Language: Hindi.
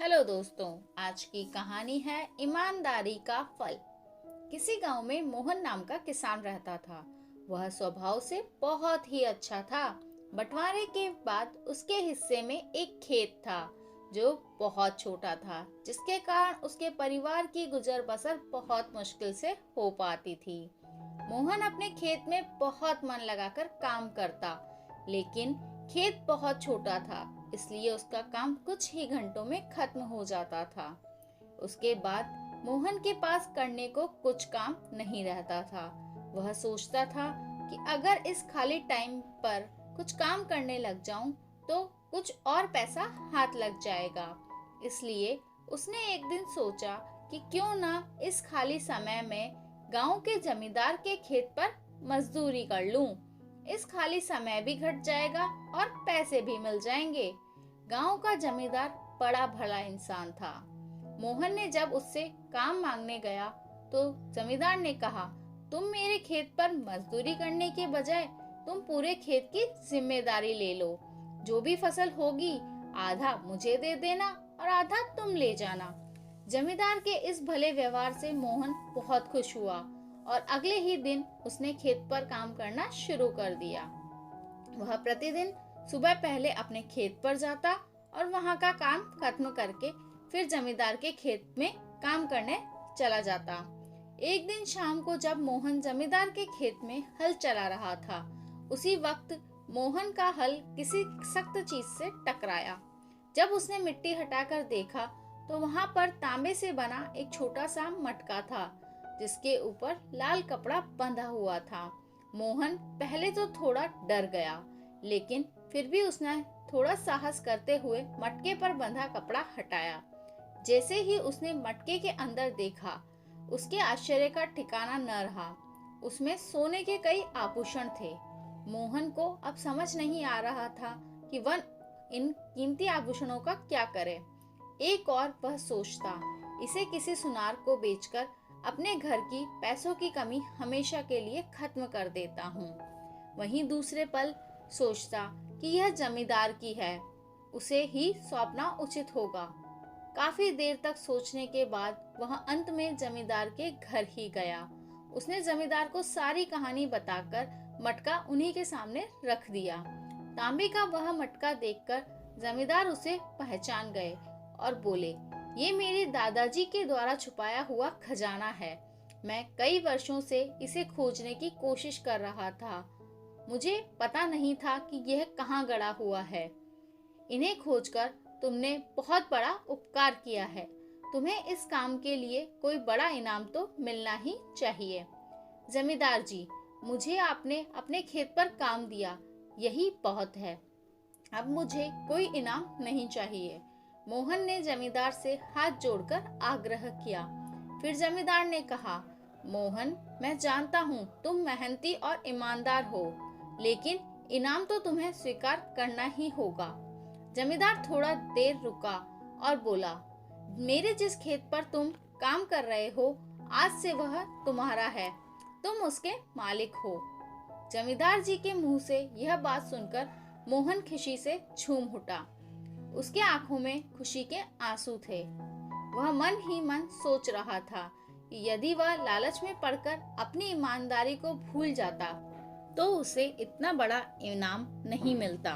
हेलो दोस्तों, आज की कहानी है ईमानदारी का फल। किसी गांव में मोहन नाम का किसान रहता था। वह स्वभाव से बहुत ही अच्छा था। बंटवारे के बाद उसके हिस्से में एक खेत था जो बहुत छोटा था, जिसके कारण उसके परिवार की गुजर बसर बहुत मुश्किल से हो पाती थी। मोहन अपने खेत में बहुत मन लगाकर काम करता, लेकिन खेत बहुत छोटा था, इसलिए उसका काम कुछ ही घंटों में खत्म हो जाता था। उसके बाद मोहन के पास करने को कुछ काम नहीं रहता था। वह सोचता था कि अगर इस खाली टाइम पर कुछ काम करने लग जाऊं तो कुछ और पैसा हाथ लग जाएगा। इसलिए उसने एक दिन सोचा कि क्यों ना इस खाली समय में गांव के जमींदार के खेत पर मजदूरी कर लूं। इस खाली समय भी घट जाएगा और पैसे भी मिल जाएंगे। गांव का जमींदार बड़ा भला इंसान था। मोहन ने जब उससे काम मांगने गया तो जमींदार ने कहा, तुम मेरे खेत पर मजदूरी करने के बजाय तुम पूरे खेत की जिम्मेदारी ले लो। जो भी फसल होगी आधा मुझे दे देना और आधा तुम ले जाना। जमींदार के इस भले व्यवहार से मोहन बहुत खुश हुआ और अगले ही दिन उसने खेत पर काम करना शुरू कर दिया। वह प्रतिदिन सुबह पहले अपने खेत पर जाता और वहां का काम खत्म करके फिर जमींदार के खेत में काम करने चला जाता। एक दिन शाम को जब मोहन जमींदार के खेत में हल चला रहा था, उसी वक्त मोहन का हल किसी सख्त चीज से टकराया। जब उसने मिट्टी हटाकर देखा तो वहां पर तांबे से बना एक छोटा सा मटका था, जिसके ऊपर लाल कपड़ा बंधा हुआ था। मोहन पहले तो थोड़ा डर गया, लेकिन फिर भी उसने थोड़ा साहस करते हुए मटके पर बंधा कपड़ा हटाया। जैसे ही उसने मटके के अंदर देखा, उसके आश्चर्य का ठिकाना न रहा। उसमें सोने के कई आभूषण थे। मोहन को अब समझ नहीं आ रहा था कि वह इन कीमती आभूषणों का क्या करे। एक और वह सोचता, इसे किसी सुनार को बेचकर अपने घर की पैसों की कमी हमेशा के लिए खत्म कर देता हूँ। वहीं दूसरे पल सोचता कि यह जमींदार की है, उसे ही सौंपना उचित होगा। काफी देर तक सोचने के बाद वह अंत में जमींदार के घर ही गया। उसने जमींदार को सारी कहानी बताकर मटका उन्हीं के सामने रख दिया। तांबे का वह मटका देखकर जमींदार उसे पहचान गए और बोले, ये मेरे दादाजी के द्वारा छुपाया हुआ खजाना है। मैं कई वर्षों से इसे खोजने की कोशिश कर रहा था। मुझे पता नहीं था कि यह कहाँ गड़ा हुआ है। इन्हें खोजकर तुमने बहुत बड़ा उपकार किया है। तुम्हें इस काम के लिए कोई बड़ा इनाम तो मिलना ही चाहिए। जमींदार जी, मुझे आपने अपने खेत पर काम दिया, यही बहुत है। अब मुझे कोई इनाम नहीं चाहिए। मोहन ने जमींदार से हाथ जोड़कर आग्रह किया। फिर जमींदार ने कहा, मोहन, मैं जानता हूँ तुम मेहनती और ईमानदार हो, लेकिन इनाम तो तुम्हें स्वीकार करना ही होगा। जमींदार थोड़ा देर रुका और बोला, मेरे जिस खेत पर तुम काम कर रहे हो, आज से वह तुम्हारा है। तुम उसके मालिक हो। जमींदार जी के मुंह से यह बात सुनकर मोहन खुशी से झूम उठा। उसके आंखों में खुशी के आंसू थे। वह मन ही मन सोच रहा था कि यदि वह लालच में पड़कर अपनी ईमानदारी को भूल जाता तो उसे इतना बड़ा इनाम नहीं मिलता।